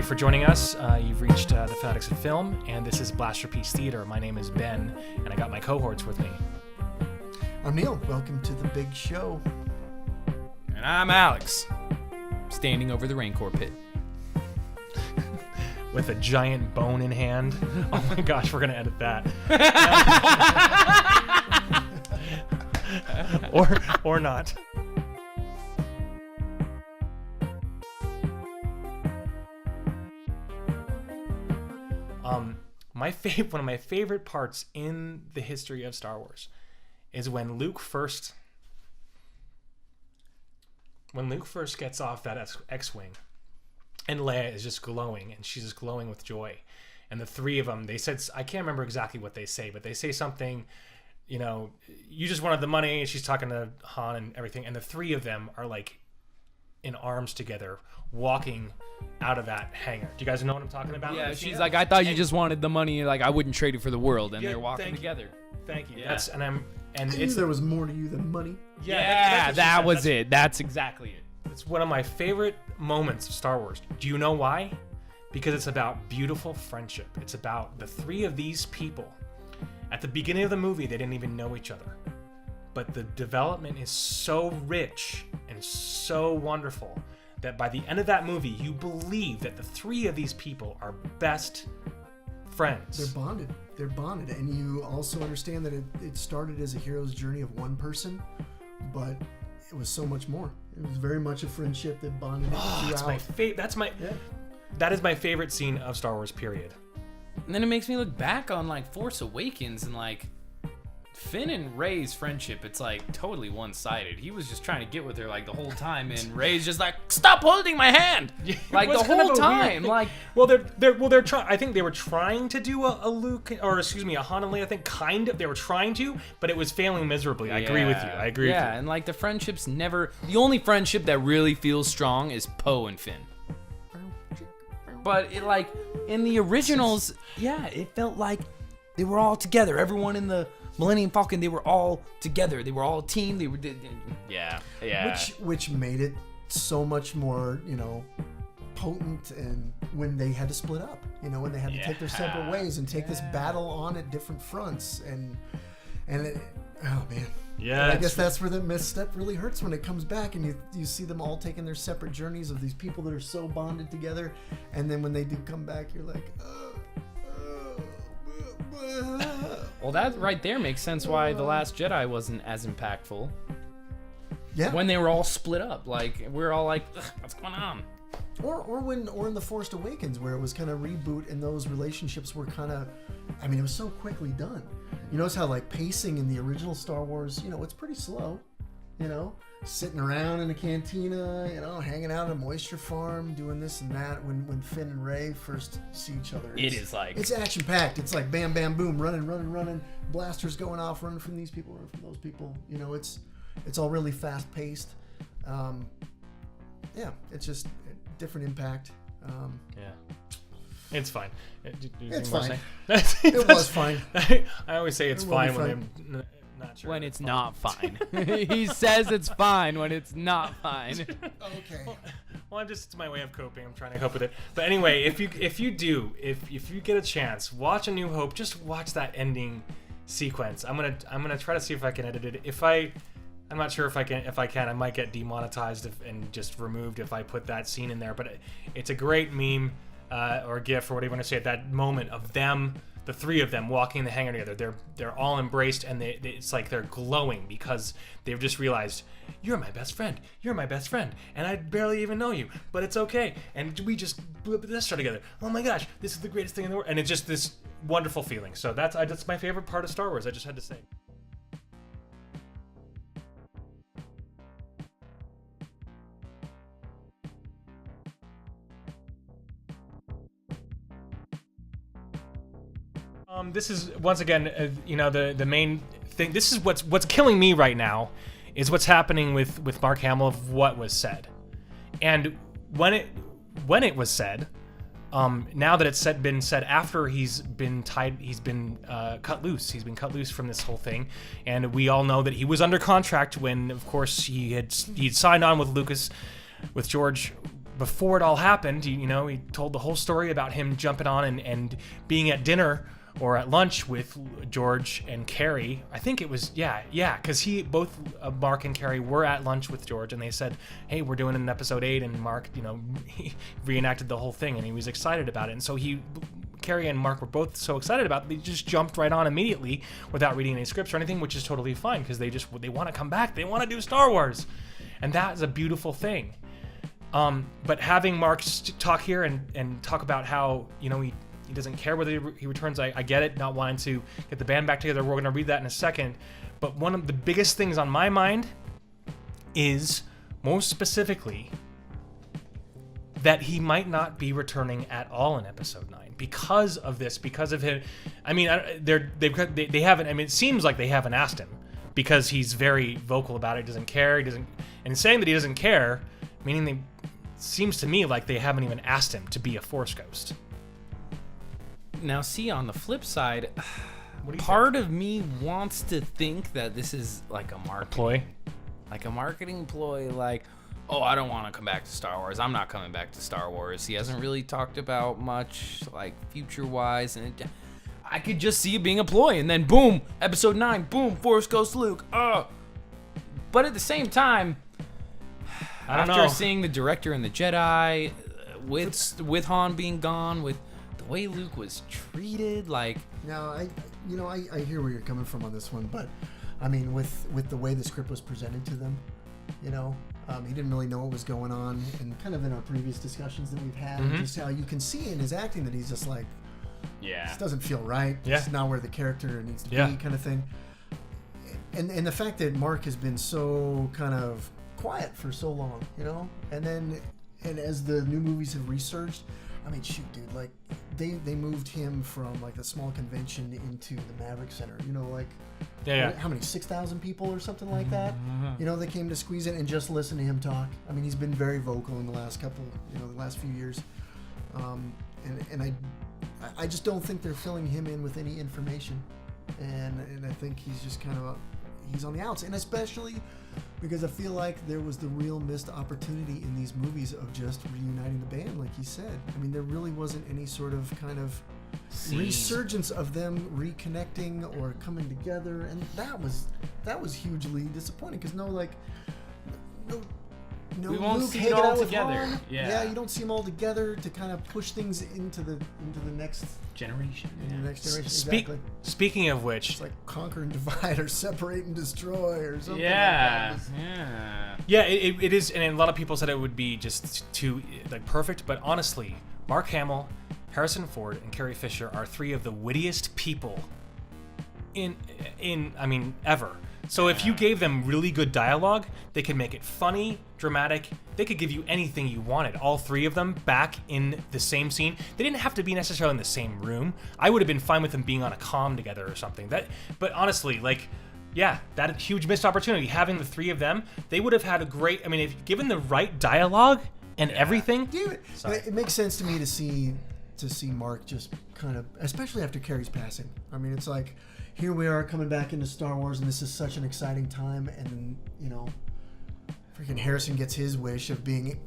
for joining us. You've reached the Fanatics of Film, and this is Blasterpiece Theater. My name is Ben, and I got my cohorts with me. I'm Neil. Welcome to the big show. And I'm Alex, standing over the Rancor pit. With a giant bone in hand. Oh my gosh, we're going to edit that. or not. One of my favorite parts in the history of Star Wars is when Luke first gets off that X-Wing and Leia is just glowing, and she's just glowing with joy. And the three of them, they said, I can't remember exactly what they say, but they say something, you know, you just wanted the money, and she's talking to Han and everything, and the three of them are like in arms together, walking out of that hangar. Do you guys know what I'm talking about? Yeah, she's like, I thought you just wanted the money, like I wouldn't trade it for the world, and Yeah, they're walking thank you. together. Thank you. Yeah. And I knew there was more to you than money. Yeah, that's what she that said. was it. That's exactly it. It's one of my favorite moments of Star Wars. Do you know why? Because it's about beautiful friendship. It's about the three of these people. At the beginning of the movie, they didn't even know each other. But the development is so rich and so wonderful that by the end of that movie, you believe that the three of these people are best friends. They're bonded. And you also understand that it started as a hero's journey of one person, but it was so much more. It was very much a friendship that bonded it throughout. That is my favorite scene of Star Wars, period. And then it makes me look back on like Force Awakens and like Finn and Rey's friendship. It's like totally one-sided. He was just trying to get with her like the whole time, and Rey's just like, "Stop holding my hand!" Like the whole time. Like, they're trying. I think they were trying to do a Luke, or excuse me, a Han and Leia. I think kind of they were trying to, but it was failing miserably. I agree with you. Yeah, and like the friendship's never. The only friendship that really feels strong is Poe and Finn. But it like in the originals, yeah, it felt like they were all together. Everyone in the Millennium Falcon, they were all together. They were all a team. They were, yeah. Which made it so much more, potent, and when they had to split up, when they had to take their separate ways and take this battle on at different fronts, and it, oh man. Yeah. And I guess that's where the misstep really hurts, when it comes back and you see them all taking their separate journeys of these people that are so bonded together, and then when they do come back, you're like, Well, that right there makes sense why The Last Jedi wasn't as impactful. Yeah. When they were all split up, like we're all like, what's going on? Or in The Force Awakens, where it was kind of reboot, and those relationships were kind of, it was so quickly done. You notice how like pacing in the original Star Wars, it's pretty slow, sitting around in a cantina, hanging out at a moisture farm, doing this and that. When Finn and Rey first see each other, it's action packed. It's like bam, bam, boom, running, blasters going off, running from these people, running from those people. It's all really fast paced. It's just a different impact. It's fine. It's fine. It was fine. I always say it's fine when I'm not sure. When it's not fine. He says it's fine when it's not fine. Okay. Well, it's my way of coping. I'm trying to cope with it. But anyway, if you get a chance, watch A New Hope. Just watch that ending sequence. I'm gonna try to see if I can edit it. I'm not sure if I can. I might get demonetized and just removed if I put that scene in there. But it's a great meme or GIF or whatever you want to say at that moment of them, the three of them walking in the hangar together. They're all embraced, and it's like they're glowing because they've just realized, you're my best friend, and I barely even know you, but it's okay, and we just blew up this show together. Oh my gosh, this is the greatest thing in the world, and it's just this wonderful feeling. So that's my favorite part of Star Wars. I just had to say. This is once again, the main thing. This is what's killing me right now, is what's happening with Mark Hamill of what was said, and when it was said, now that it's been said after he's been cut loose. He's been cut loose from this whole thing, and we all know that he was under contract when, of course, he'd signed on with Lucas, with George before it all happened, he told the whole story about him jumping on and being at dinner or at lunch with George and Carrie. I think it was, because both Mark and Carrie were at lunch with George, and they said, hey, we're doing it in episode 8, and Mark, he reenacted the whole thing, and he was excited about it. And so Carrie and Mark were both so excited about it, they just jumped right on immediately without reading any scripts or anything, which is totally fine, because they want to come back. They want to do Star Wars. And that is a beautiful thing. But having Mark talk here and talk about how, he doesn't care whether he returns. I get it, not wanting to get the band back together. We're going to read that in a second. But one of the biggest things on my mind is, most specifically, that he might not be returning at all in episode 9 because of this, because of him. I mean, they haven't. I mean, it seems like they haven't asked him, because he's very vocal about it. He doesn't care. And saying that he doesn't care, meaning seems to me like they haven't even asked him to be a Force ghost. Now, see, on the flip side, What do you part of me wants to think that this is like a ploy? like a marketing ploy, like, oh, I don't want to come back to Star Wars. I'm not coming back to Star Wars. He hasn't really talked about much, like, future-wise, and I could just see it being a ploy, and then boom, episode 9, boom, Force Ghost Luke. But at the same time, after seeing the director and the Jedi, with Han being gone, with the way Luke was treated, like... Now, I hear where you're coming from on this one, but I mean, with the way the script was presented to them, he didn't really know what was going on, and kind of in our previous discussions that we've had, just how you can see in his acting that he's just like, this doesn't feel right. This is not where the character needs to be, kind of thing. And the fact that Mark has been so kind of quiet for so long, and as the new movies have resurged, I mean, shoot, dude, like they moved him from like the small convention into the Maverick Center, how many, 6,000 people or something like that? They came to squeeze in and just listen to him talk. I mean, he's been very vocal in the last the last few years. And I just don't think they're filling him in with any information. And I think he's just kind of he's on the outs, and especially because I feel like there was the real missed opportunity in these movies of just reuniting the band, like you said. I mean, there really wasn't any sort of kind of resurgence of them reconnecting or coming together, and that was hugely disappointing, because no we won't Luke see hanging it all out with together. Han. Yeah, you don't see them all together to kind of push things into the next generation. Exactly. Speaking of which, it's like conquer and divide, or separate and destroy, or something. Yeah, it is, and a lot of people said it would be just too perfect. But honestly, Mark Hamill, Harrison Ford, and Carrie Fisher are three of the wittiest people in ever. So if you gave them really good dialogue, they could make it funny, dramatic. They could give you anything you wanted. All three of them back in the same scene. They didn't have to be necessarily in the same room. I would have been fine with them being on a comm together or something. But honestly, that huge missed opportunity. Having the three of them, they would have had a great. I mean, if given the right dialogue and everything, it makes sense to me to see Mark just kind of, especially after Carrie's passing. I mean, it's like, here we are coming back into Star Wars, and this is such an exciting time, and then, freaking Harrison gets his wish of being,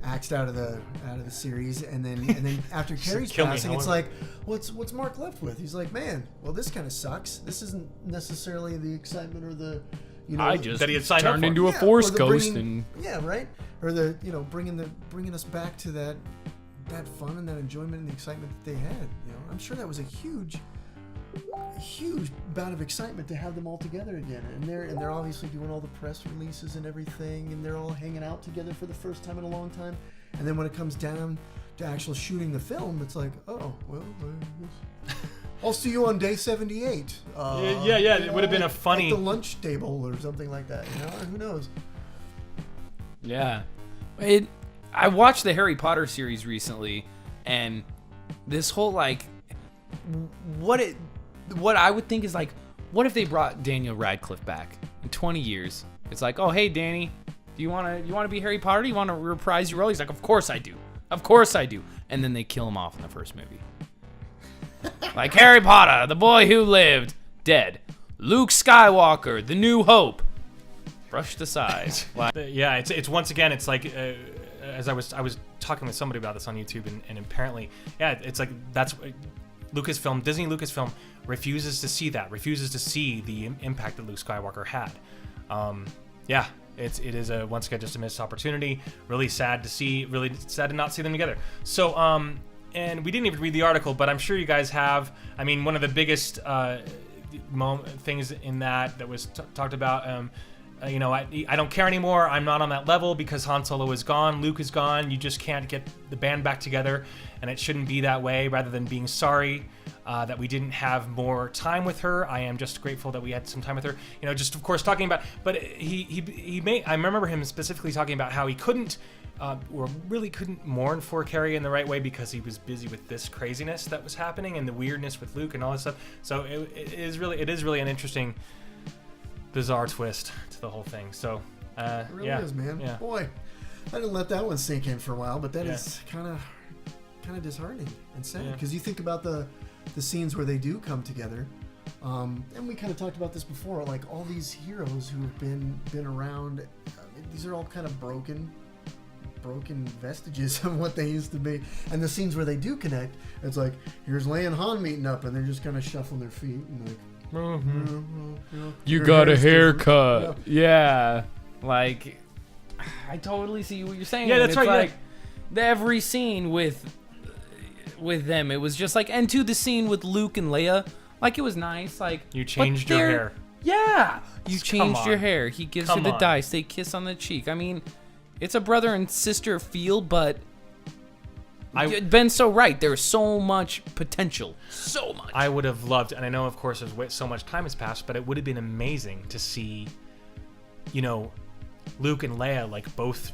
axed out of the series, and then after Carrie's passing, it's like, what's Mark left with? He's like, man, well, this kind of sucks. This isn't necessarily the excitement or the, I just that he had signed turned up for. into a Force ghost, right, or the bringing us back to that fun and that enjoyment and the excitement that they had. I'm sure that was a huge bout of excitement to have them all together again, and they're obviously doing all the press releases and everything, and they're all hanging out together for the first time in a long time. And then when it comes down to actual shooting the film, it's like, oh well, I'll see you on day 78. It would have been a funny at the lunch table or something like that. Who knows? Yeah, I watched the Harry Potter series recently, and this whole what I would think is what if they brought Daniel Radcliffe back in 20 years? It's like, oh, hey, Danny, do you want to be Harry Potter? Do you want to reprise your role? He's like, of course I do. And then they kill him off in the first movie. Like, Harry Potter, the boy who lived, dead. Luke Skywalker, the new hope, brushed aside. It's once again, it's like as I was talking with somebody about this on YouTube, and apparently, yeah, it's like that's Disney Lucasfilm refuses to see the impact that Luke Skywalker had. Yeah, it is once again just a missed opportunity. Really sad to not see them together. So, and we didn't even read the article, but I'm sure you guys have. I mean, one of the biggest things in that was talked about. I don't care anymore. I'm not on that level because Han Solo is gone. Luke is gone. You just can't get the band back together, and it shouldn't be that way. Rather than being sorry that we didn't have more time with her, I am just grateful that we had some time with her. Just of course talking about. But I remember him specifically talking about how he couldn't. Or really couldn't mourn for Carrie in the right way because he was busy with this craziness that was happening and the weirdness with Luke and all this stuff. So it is really an interesting, bizarre twist to the whole thing. So it really is, man. Yeah. Boy, I didn't let that one sink in for a while, but that is kind of disheartening and sad because you think about the scenes where they do come together. And we kind of talked about this before, like all these heroes who have been around. These are all kind of broken vestiges of what they used to be, and the scenes where they do connect, it's like here's Leia and Han meeting up, and they're just kind of shuffling their feet and like, you got a haircut, yeah. Like, I totally see what you're saying. Yeah, that's right. Like every scene with them, it was just like, and to the scene with Luke and Leia, like it was nice. Like you changed your hair. Yeah, you changed your hair. He gives her the dice. They kiss on the cheek. I mean. It's a brother and sister feel, but Ben's so right. There's so much potential. So much. I would have loved, and I know, of course, so much time has passed, but it would have been amazing to see, Luke and Leia, like, both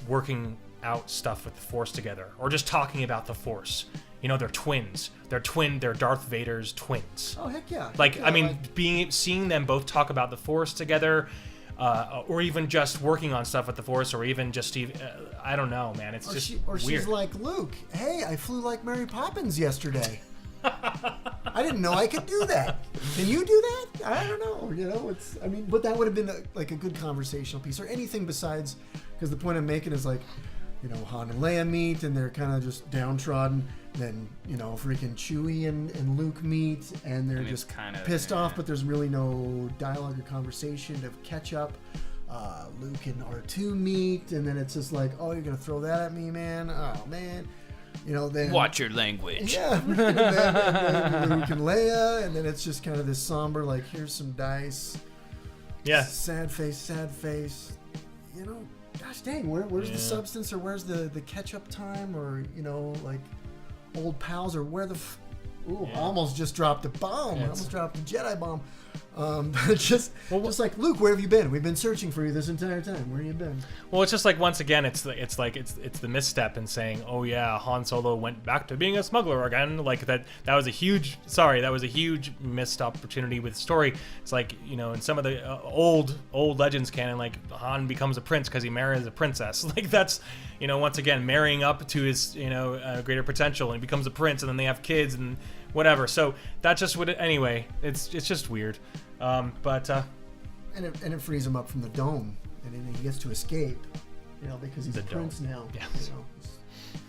working out stuff with the Force together, or just talking about the Force. They're twins. They're Darth Vader's twins. Oh, heck yeah. Seeing them both talk about the Force together, or even just working on stuff with the Force, or even just I don't know, man. It's just weird. She's like, Luke, hey, I flew like Mary Poppins yesterday. I didn't know I could do that. Can you do that? I don't know. But that would have been a good conversational piece, or anything besides, because the point I'm making is like, Han and Leia meet, and they're kind of just downtrodden. Then, freaking Chewie and Luke meet, and they're just kind of pissed off, but there's really no dialogue or conversation to catch up. Luke and R2 meet, and then it's just like, oh, you're going to throw that at me, man? Oh, man. Then... Watch your language. Yeah. and then Luke and Leia, and then it's just kind of this somber, like, here's some dice. Yeah. Sad face. Gosh dang, where's the substance, or where's the catch-up time, or, like... old pals, or where the almost just dropped a bomb. I almost dropped a Jedi bomb. Just like, Luke, where have you been? We've been searching for you this entire time. Where have you been? Well, it's just like, once again, it's the misstep in saying, oh yeah, Han Solo went back to being a smuggler again. Like that was a huge missed opportunity with the story. It's like, in some of the old Legends canon, like Han becomes a prince because he marries a princess. Like that's, once again, marrying up to his, greater potential, and he becomes a prince, and then they have kids and whatever. So that's just anyway, it's just weird. And it frees him up from the dome, and then he gets to escape, because he's a prince now. Yeah.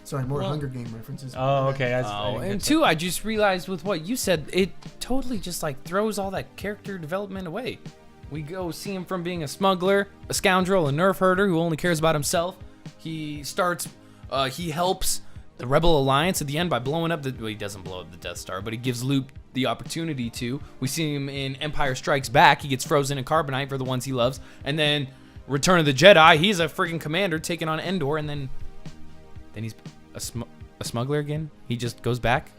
Sorry, more Hunger Game references. Oh, okay. And two, I just realized with what you said, it totally just like throws all that character development away. We go see him from being a smuggler, a scoundrel, a nerf herder who only cares about himself. He helps the Rebel Alliance at the end by blowing up he doesn't blow up the Death Star, but he gives Luke the opportunity to. We see him in Empire Strikes Back. He gets frozen in carbonite for the ones he loves. And then Return of the Jedi, he's a freaking commander taking on Endor, and then he's a smuggler again. He just goes back.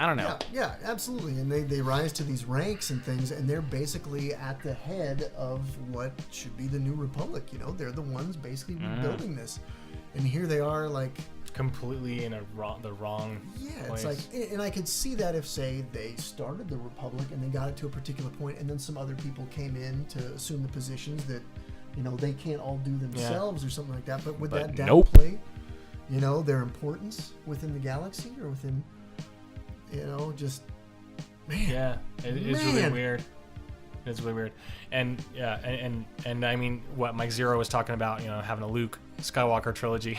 I don't know. Yeah, absolutely. And they rise to these ranks and things, and they're basically at the head of what should be the New Republic. They're the ones basically rebuilding this. And here they are, like, completely in the wrong place. It's like, and I could see that if, say, they started the Republic and they got it to a particular point, and then some other people came in to assume the positions that, they can't all do themselves or something like that. But would that downplay, their importance within the galaxy, or within, just, man. Yeah, it's really weird. It's really weird. And yeah, and I mean, what Mike Zero was talking about, having a Luke Skywalker trilogy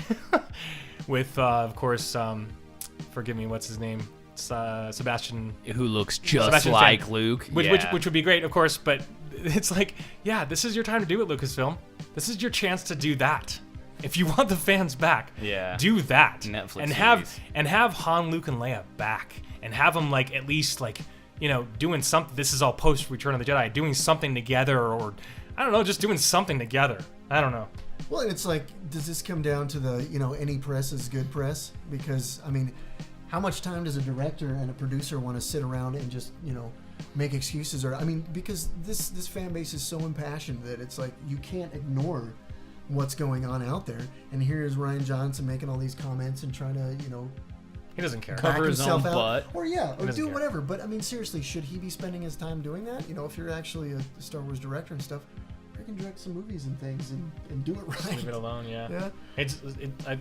with, of course, forgive me, what's his name? Sebastian. Who looks just Sebastian like Stan. Luke. Which Yeah. would be great, of course, but it's like, yeah, this is your time to do it, Lucasfilm. This is your chance to do that. If you want the fans back, Yeah. do that. Netflix and have Han, Luke, and Leia back, and have them at least doing something. This is all post Return of the Jedi, doing something together, or I don't know, just doing something together. I don't know. Well, and it's like, does this come down to the, any press is good press? Because, I mean, how much time does a director and a producer want to sit around and just, make excuses? Or, I mean, because this fan base is so impassioned that it's like, you can't ignore what's going on out there. And here is Rian Johnson making all these comments and trying to, He doesn't care. Cover back his himself own out. butt. Or or doesn't do care. whatever. But, I mean, seriously, should he be spending his time doing that? If you're actually a Star Wars director and stuff, freaking direct some movies and things and do it right. Leave it alone, yeah. Yeah.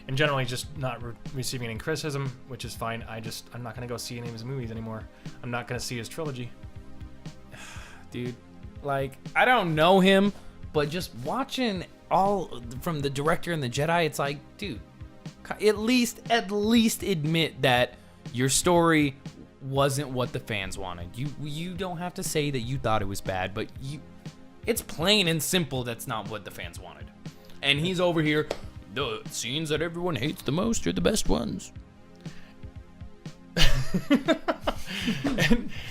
In general, he's just not receiving any criticism, which is fine. I'm not gonna go see any of his movies anymore. I'm not gonna see his trilogy. Dude, I don't know him, but just watching all from the director and the Jedi, it's like, dude, at least admit that your story wasn't what the fans wanted. You don't have to say that you thought it was bad, but it's plain and simple that's not what the fans wanted. And he's over here, the scenes that everyone hates the most are the best ones.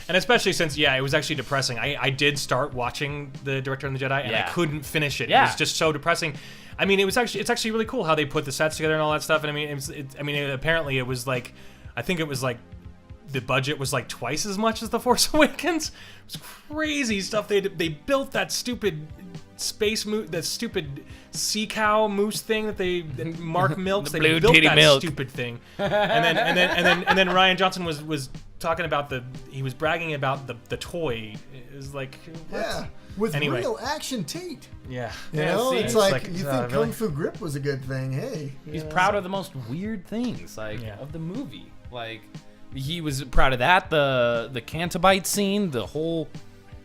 and especially since it was actually depressing. I did start watching the Director and the Jedi, and I couldn't finish it. Yeah. It was just so depressing. I mean, it's actually really cool how they put the sets together and all that stuff. And I mean, apparently it was I think it was the budget was twice as much as The Force Awakens. It was crazy stuff. They built that stupid space that stupid sea cow moose thing that Mark milks. The They blue built titty that milk. stupid thing, and then Rian Johnson was talking about he was bragging about the toy. It was like, what? Yeah, with Anyway. real action teat. Yeah. See, it's it's like, like, you think really? Kung Fu Grip was a good thing. Hey, He's proud of the most weird things, Yeah. of the movie. He was proud of that, the Cantabite scene, the whole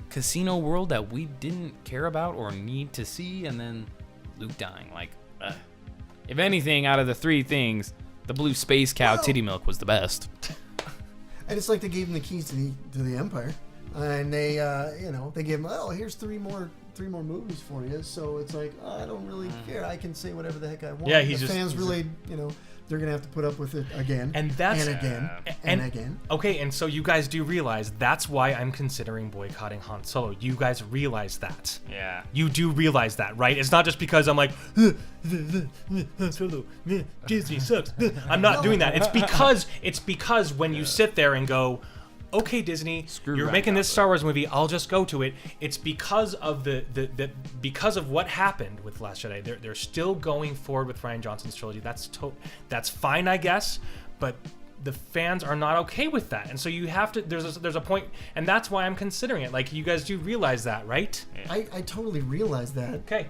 casino world that we didn't care about or need to see, and then Luke dying. If anything, out of the three things, the blue space cow Well- titty milk was the best. And it's like they gave him the keys to the Empire, and they they gave him, here's three more movies for you. So it's like, I don't really care. I can say whatever the heck I want. Yeah, the fans he's really, they're gonna have to put up with it again And that's- and again and- and again. Okay, and so you guys do realize that's why I'm considering boycotting Han Solo. You guys realize that. Yeah. You do realize that, right? It's not just because I'm like, Han Solo, Disney sucks. I'm not doing that. It's because when you sit there and go, okay, Disney, Screw you're Ryan making this Gosling. Star Wars movie. I'll just go to it. It's because of because of what happened with Last Jedi. They're still going forward with Rian Johnson's trilogy. That's fine, I guess, but the fans are not okay with that, and so you have to. There's a point, and that's why I'm considering it. You guys do realize that, right? I totally realize that. Okay.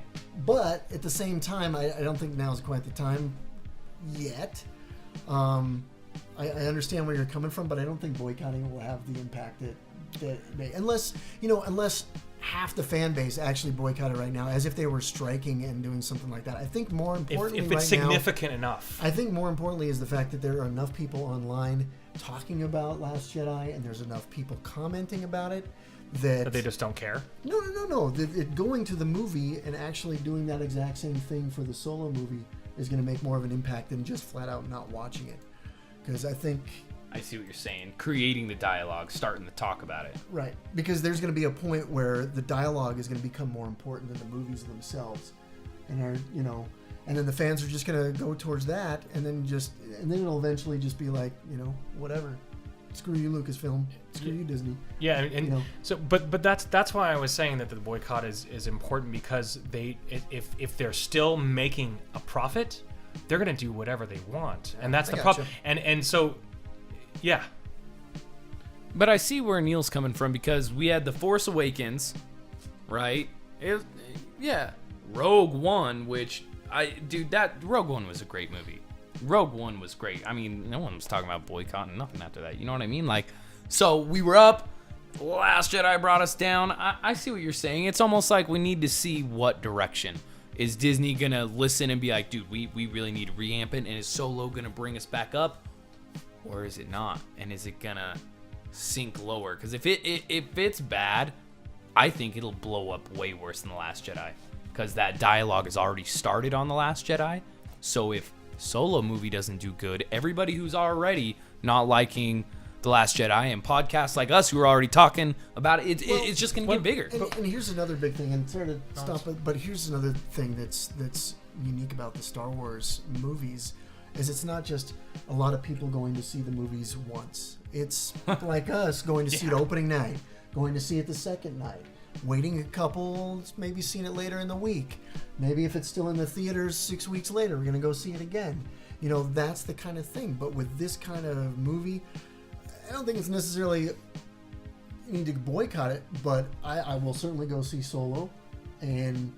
But at the same time, I don't think now is quite the time yet. I understand where you're coming from, but I don't think boycotting will have the impact that may, unless half the fan base actually boycotted right now, as if they were striking and doing something like that. I think more importantly, If it's right now, significant enough. I think more importantly is the fact that there are enough people online talking about Last Jedi, and there's enough people commenting about it that But they just don't care. No. That going to the movie and actually doing that exact same thing for the Solo movie is going to make more of an impact than just flat out not watching it. Because I think, I see what you're saying. Creating the dialogue, starting to talk about it. right, because there's going to be a point where the dialogue is going to become more important than the movies themselves, and and then the fans are just going to go towards that, and then it'll eventually just be like, whatever. Screw you, Lucasfilm. Screw you, Disney. Yeah, and You know. so, but that's why I was saying that the boycott is important, because if they're still making a profit, they're gonna do whatever they want, and that's I the gotcha. problem. And so, yeah, But I see where Neil's coming from, because we had The Force Awakens, right? Rogue One, which that Rogue One was a great movie. Rogue One was great. I mean, no one was talking about boycotting, nothing after that. You know what I mean? So we were up Last Jedi brought us down. I see what you're saying. It's almost like we need to see what direction. Is Disney gonna listen and be like, dude, we really need to reamp it, and is Solo gonna bring us back up? Or is it not? And is it gonna sink lower? Because if it's bad, I think it'll blow up way worse than The Last Jedi. Because that dialogue has already started on The Last Jedi. So if Solo movie doesn't do good, everybody who's already not liking The Last Jedi and podcasts like us who are already talking about it, it's just going to get bigger. And here's another big thing, and sorry to stop it, but here's another thing that's unique about the Star Wars movies, is it's not just a lot of people going to see the movies once. It's like us going to see it opening night, going to see it the second night, waiting a couple, maybe seeing it later in the week. Maybe if it's still in the theaters 6 weeks later, we're going to go see it again. You know, that's the kind of thing. But with this kind of movie, I don't think it's necessarily you need to boycott it, but I will certainly go see Solo. And,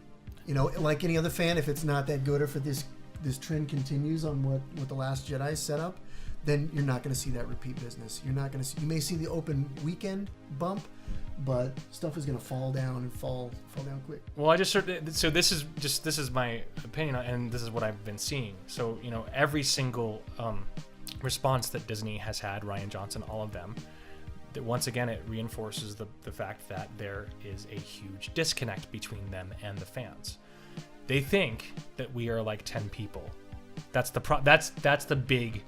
you know, like any other fan, if it's not that good, or if this trend continues on what The Last Jedi set up, then you're not going to see that repeat business. You're not going to see, you may see the open weekend bump, but stuff is going to fall down quick. Well, so this is my opinion, and this is what I've been seeing. So, you know, every single response that Disney has had, Rian Johnson, all of them, that once again it reinforces the fact that there is a huge disconnect between them and the fans. They think that we are like 10 people. That's the big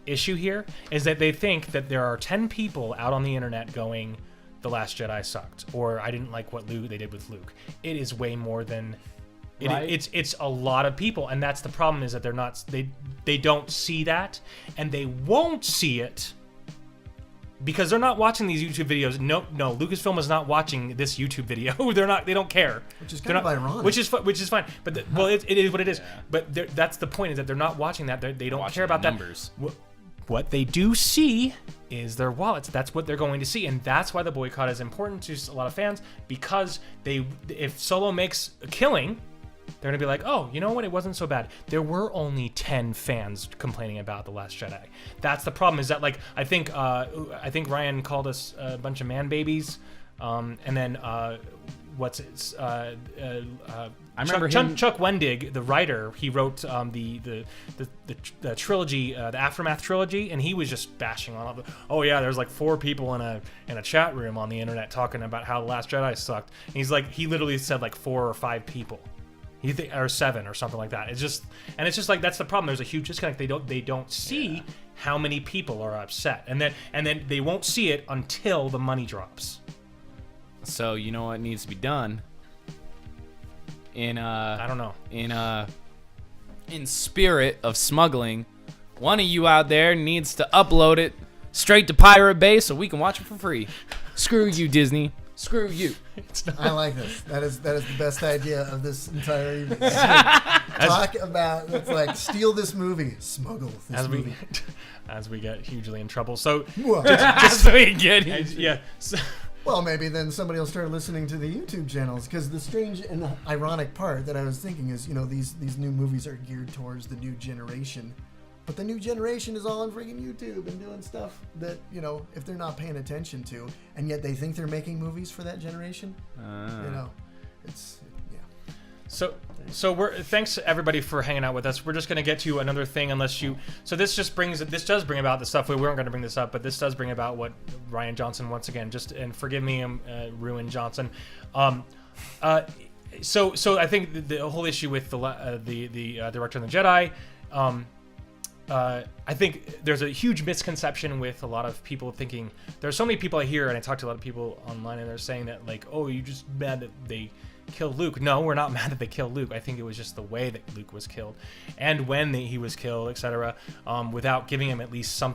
issue here, is that they think that there are 10 people out on the internet going, The Last Jedi sucked, or I didn't like what they did with Luke. It is way more than it's a lot of people, and that's the problem, is that they don't see that, and they won't see it because they're not watching these YouTube videos. No, Lucasfilm is not watching this YouTube video. They don't care. Which is kind of ironic. Which is fine. But it is what it is. Yeah. But that's the point, is that they're not watching that. They don't care about numbers. What they do see is their wallets. That's what they're going to see, and that's why the boycott is important to a lot of fans, because if Solo makes a killing, they're going to be like, oh, you know what? It wasn't so bad. There were only 10 fans complaining about The Last Jedi. That's the problem, is that, like, I think Ryan called us a bunch of man babies, and then I remember Chuck Wendig, the writer. He wrote the trilogy, the Aftermath trilogy, and he was just bashing on all the. Oh yeah, there's like 4 people in a chat room on the internet talking about how The Last Jedi sucked. And he literally said like 4 or 5 people, or 7 or something like that. It's just like, that's the problem. There's a huge disconnect. They don't see how many people are upset, and then they won't see it until the money drops. So you know what needs to be done? I don't know. In spirit of smuggling, one of you out there needs to upload it straight to Pirate Bay so we can watch it for free. Screw you, Disney. Screw you. I like this. That is the best idea of this entire evening. Talk about, it's like, steal this movie, smuggle this movie. As we get hugely in trouble. So just so we get Well, maybe then somebody will start listening to the YouTube channels, because the strange and ironic part that I was thinking is, you know, these new movies are geared towards the new generation, but the new generation is all on freaking YouTube and doing stuff that, you know, if they're not paying attention to, and yet they think they're making movies for that generation, you know, it's, yeah. So thanks everybody for hanging out with us. We're just going to get to another thing, so this does bring about the stuff we weren't going to bring this up, but this does bring about what Rian Johnson, once again, and forgive me, Ruin Johnson. So I think the whole issue with the Return of the Jedi, I think there's a huge misconception with a lot of people thinking, there's so many people I hear, and I talk to a lot of people online, and they're saying that, like, oh, you're just mad that they killed Luke. No, we're not mad that they killed Luke. I think it was just the way that Luke was killed, and when he was killed, etc., without giving him at least some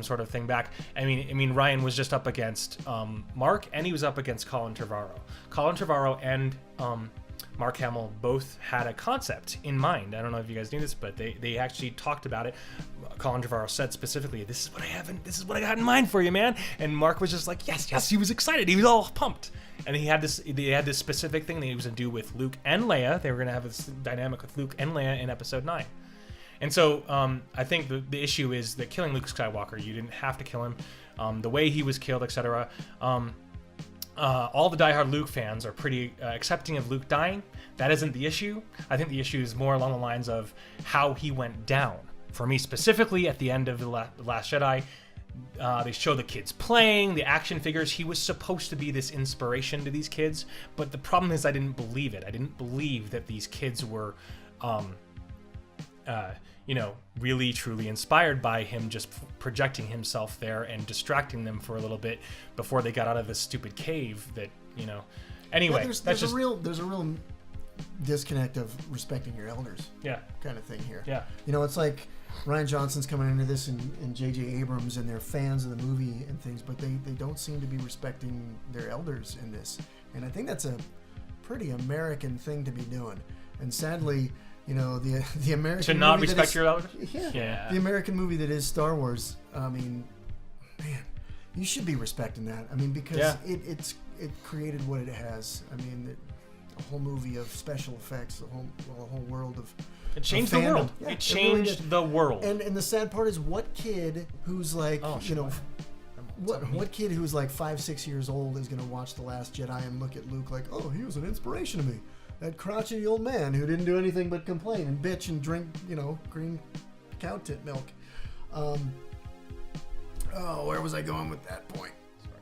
sort of thing back. I mean, Ryan was just up against Mark, and he was up against Colin Trevorrow. Colin Trevorrow and Mark Hamill both had a concept in mind. I don't know if you guys knew this, but they actually talked about it. Colin Trevorrow said specifically, "This is what I got in mind for you, man." And Mark was just like, "Yes." He was excited. He was all pumped. And they had this specific thing that he was going to do with Luke and Leia. They were going to have this dynamic with Luke and Leia in Episode 9. And so I think the issue is that killing Luke Skywalker, you didn't have to kill him. The way he was killed, etc. all the diehard Luke fans are pretty accepting of Luke dying. That isn't the issue. I think the issue is more along the lines of how he went down. For me specifically, at the end of The Last Jedi, they show the kids playing, the action figures. He was supposed to be this inspiration to these kids, but the problem is I didn't believe it. I didn't believe that these kids were, really truly inspired by him just projecting himself there and distracting them for a little bit before they got out of this stupid cave that, Anyway, there's a real disconnect of respecting your elders. Yeah. Kind of thing here. Yeah. It's like Rian Johnson's coming into this and J.J. Abrams, and they're fans of the movie and things, but they don't seem to be respecting their elders in this. And I think that's a pretty American thing to be doing. And sadly, the American to not movie respect your elders? Yeah. The American movie that is Star Wars, I mean, man, you should be respecting that. I mean, because it created what it has. I mean, a whole movie of special effects, a whole world of it changed the world. Yeah, it changed the world. And the sad part is, what kid who's like, what kid who's like 5-6 years old is gonna watch The Last Jedi and look at Luke like, oh, he was an inspiration to me. That crotchety old man who didn't do anything but complain and bitch and drink, green cow tit milk. Where was I going with that point? Sorry.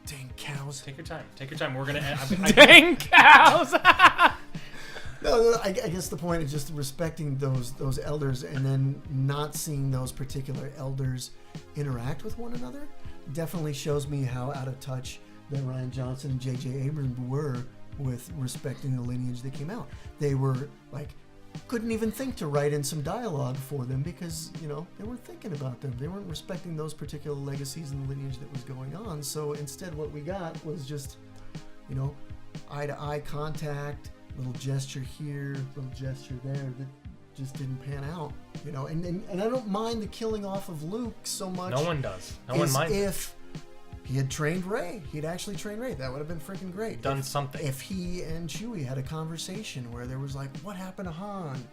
Dang cows. Take your time. We're gonna. Dang cows. No, I guess the point is just respecting those elders, and then not seeing those particular elders interact with one another definitely shows me how out of touch that Rian Johnson and J.J. Abrams were with respecting the lineage that came out. They were like, couldn't even think to write in some dialogue for them because, they weren't thinking about them. They weren't respecting those particular legacies and the lineage that was going on. So instead what we got was just, eye-to-eye contact, little gesture here, little gesture there that just didn't pan out. And I don't mind the killing off of Luke so much. No one does. No one minds. If he had trained Rey. He'd actually trained Rey. That would have been freaking great. Done something. If he and Chewie had a conversation where there was like, what happened to Han?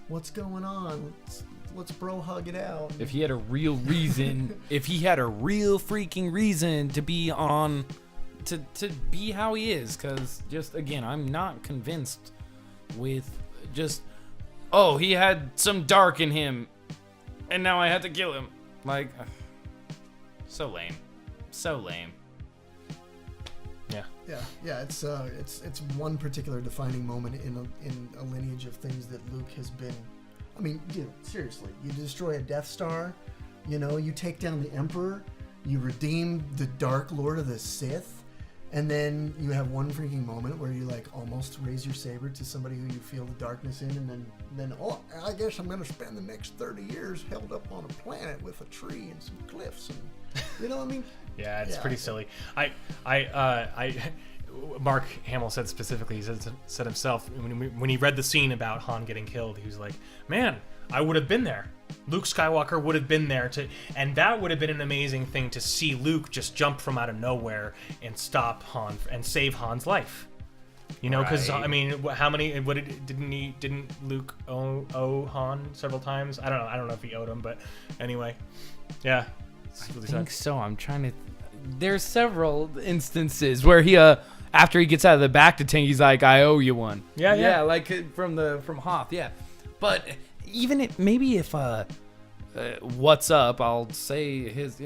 What's going on? Let's bro hug it out. If he had a real reason, if he had a real freaking reason to be on, to be how he is, because just, again, I'm not convinced with just, oh, he had some dark in him, and now I had to kill him. Like, so lame. So lame. Yeah. It's one particular defining moment in a lineage of things that Luke has been. I mean, dude, seriously, you destroy a Death Star, you take down the Emperor, you redeem the Dark Lord of the Sith, and then you have one freaking moment where you like almost raise your saber to somebody who you feel the darkness in, and then I guess I'm gonna spend the next 30 years held up on a planet with a tree and some cliffs, and what I mean. Yeah, it's pretty silly. Mark Hamill said specifically, he said himself, when he read the scene about Han getting killed, he was like, man, I would have been there. Luke Skywalker would have been there and that would have been an amazing thing to see Luke just jump from out of nowhere and stop Han and save Han's life. Because Right. I mean, how many? Didn't Luke owe Han several times? I don't know if he owed him, but anyway, yeah. I think so. I'm trying to. There's several instances where he, after he gets out of the bacta tank, he's like, "I owe you one." Yeah. like from Hoth. Yeah, but even if what's up, I'll say his.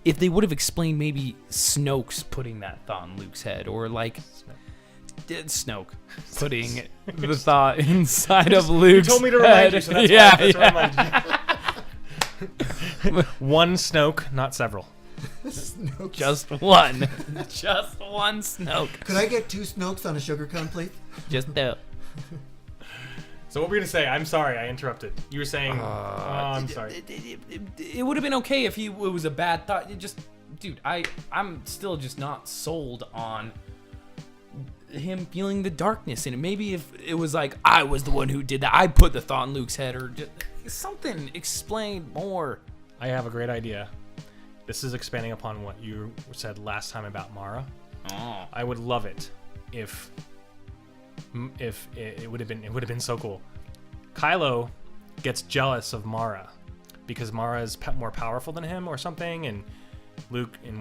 If they would have explained maybe Snoke's putting that thought in Luke's head, or like Snoke putting the thought inside of Luke's You told me to remind head. you, so that's yeah, why I reminded you. One Snoke, not several. Snokes. Just one. Just one Snoke. Could I get 2 Snokes on a sugar cone, please? Just the. So what were you gonna say? I'm sorry, I interrupted. You were saying, I'm sorry. It would have been okay if it was a bad thought. Dude, I'm still just not sold on him feeling the darkness in it. Maybe if it was like, I was the one who did that, I put the thought in Luke's head, or just something, explain more. I have a great idea. This is expanding upon what you said last time about Mara. Oh. I would love it if it would have been so cool. Kylo gets jealous of Mara because Mara is more powerful than him or something, and Luke and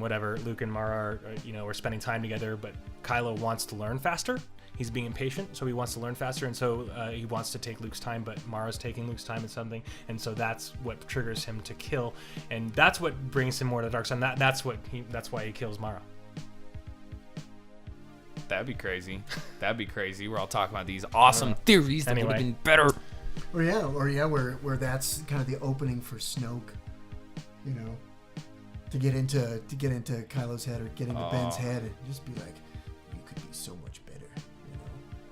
Mara are spending time together, but Kylo wants to learn faster. He's being impatient, so he wants to learn faster, and so he wants to take Luke's time, but Mara's taking Luke's time at something, and so that's what triggers him to kill, and that's what brings him more to the dark side. That's why he kills Mara. That'd be crazy. We're all talking about these awesome theories that would have been better. Or where that's kind of the opening for Snoke, to get into Kylo's head or get into Ben's head and just be like, you could be so much better,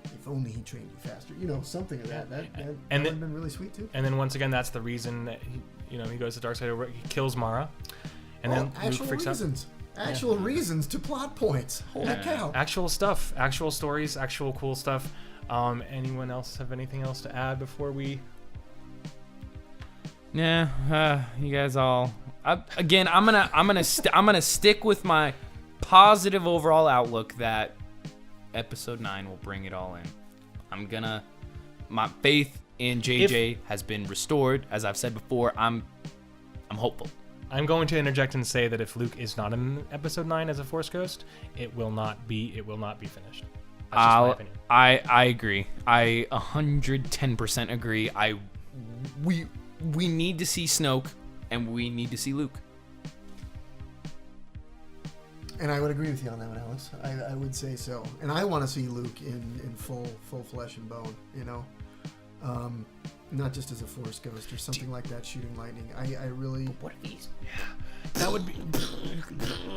if only he trained you faster, something of that. That would have been really sweet too. And then once again, that's the reason that he goes to the dark side. He kills Mara, and then Luke freaks out. Actual reasons to plot points. Holy cow. Actual stuff, actual stories, actual cool stuff. Anyone else have anything else to add before we? Yeah, you guys all. I'm gonna stick with my positive overall outlook that Episode 9 will bring it all in. My faith in JJ has been restored. As I've said before, I'm hopeful. I'm going to interject and say that if Luke is not in Episode 9 as a Force Ghost, it will not be finished. That's just my opinion. I agree. I 110% agree. We need to see Snoke, and we need to see Luke. And I would agree with you on that one, Alex. I would say so. And I want to see Luke in full flesh and bone, not just as a Force Ghost or something like that, shooting lightning. I really... What if he's... Yeah. That would be...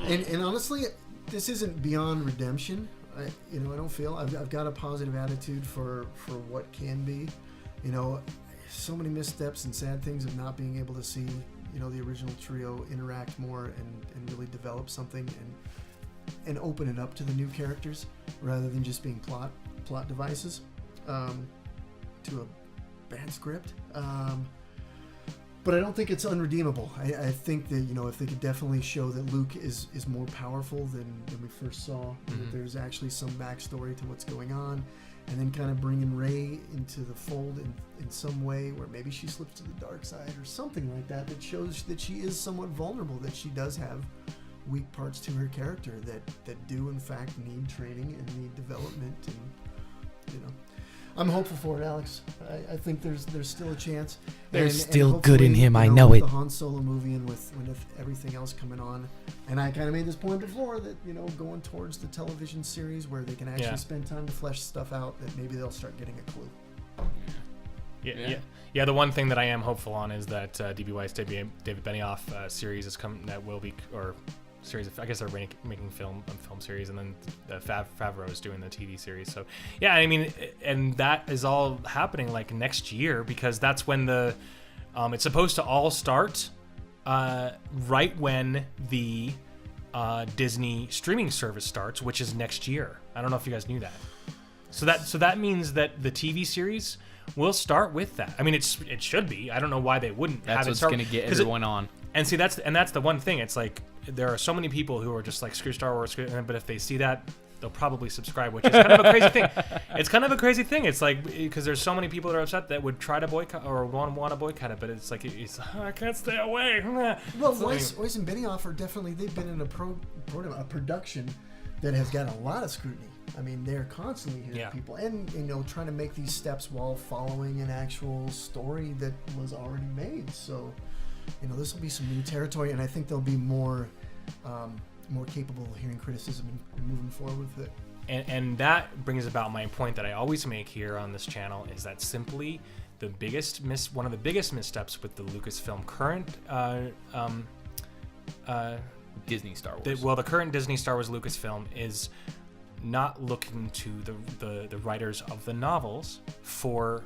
And honestly, this isn't beyond redemption. I don't feel... I've got a positive attitude for what can be. So many missteps and sad things of not being able to see, the original trio interact more and really develop something and open it up to the new characters rather than just being plot devices to a bad script. But I don't think it's unredeemable. I think that, if they could definitely show that Luke is more powerful than we first saw, that there's actually some backstory to what's going on, and then kind of bringing Rey into the fold in some way where maybe she slips to the dark side or something like that shows that she is somewhat vulnerable, that she does have weak parts to her character that do in fact need training and need development, and I'm hopeful for it, Alex. I think there's still a chance. There's still good in him, I know it. The Han Solo movie and with everything else coming on, and I kind of made this point before that going towards the television series where they can actually spend time to flesh stuff out, that maybe they'll start getting a clue. Yeah. The one thing that I am hopeful on is that D.B. Weiss, David Benioff series is coming. That will be series of, I guess they're making film series, and then Favreau is doing the TV series. So yeah, I mean, and that is all happening like next year, because that's when the it's supposed to all start right when the Disney streaming service starts, which is next year. I don't know if you guys knew that. So that means that the TV series will start with that. I mean, it should be. I don't know why they wouldn't. That's what's going to get everyone on. And see, that's the one thing. It's like there are so many people who are just like, screw Star Wars, but if they see that, they'll probably subscribe, which is kind of a crazy thing. It's kind of a crazy thing. It's like, because there's so many people that are upset that would try to boycott or want to boycott it, but it's like, I can't stay away. Well, Weiss and Benioff are definitely, they've been in a production that has got a lot of scrutiny. I mean, they're constantly hearing people and, trying to make these steps while following an actual story that was already made. So, this will be some new territory, and I think they'll be more capable of hearing criticism and moving forward with it. And that brings about my point that I always make here on this channel, is that simply one of the biggest missteps with the Lucasfilm current Disney Star Wars. The current Disney Star Wars Lucasfilm is not looking to the writers of the novels for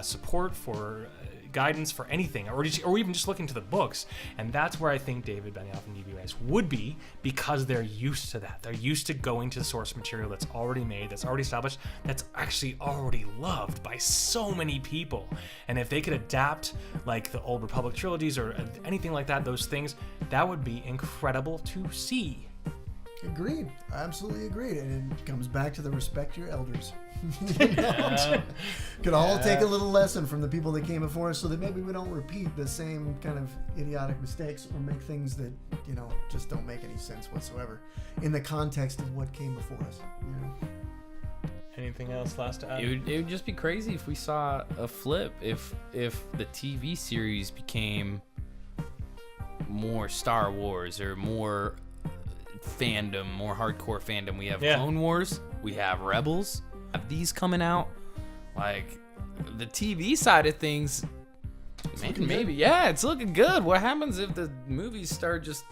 support, for guidance, for anything, or even just looking to the books. And that's where I think David Benioff and D.B. Weiss would be, because they're used to that. They're used to going to source material that's already made, that's already established, that's actually already loved by so many people. And if they could adapt like the Old Republic trilogies or anything like that, those things, that would be incredible to see. Agreed. Absolutely agreed. And it comes back to the respect your elders. You know? Could all take a little lesson from the people that came before us so that maybe we don't repeat the same kind of idiotic mistakes or make things that, you know, just don't make any sense whatsoever in the context of what came before us. You know? Anything else last to add? It would just be crazy if we saw a flip. If the TV series became more Star Wars or more fandom, more hardcore fandom. We have Clone Wars, we have Rebels, have these coming out. Like the TV side of things, maybe it's looking good. What happens if the movies start just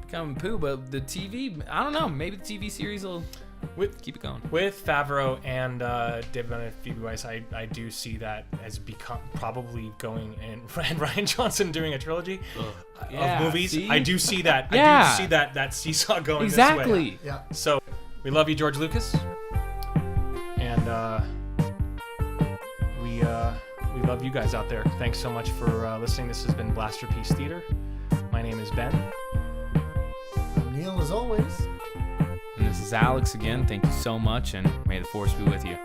becoming poo? But the TV, I don't know. Maybe the TV series will keep it going. With Favreau and David Bennett, Phoebe Weiss, I do see that as probably going and Ryan Johnson doing a trilogy of movies. See? I do see that. Yeah. I do see that seesaw going Exactly. this way. Yeah. So we love you, George Lucas, and we love you guys out there. Thanks so much for listening. This has been Blasterpiece Theater. My name is Ben. I'm Neil, as always. And this is Alex again. Thank you so much, and may the force be with you.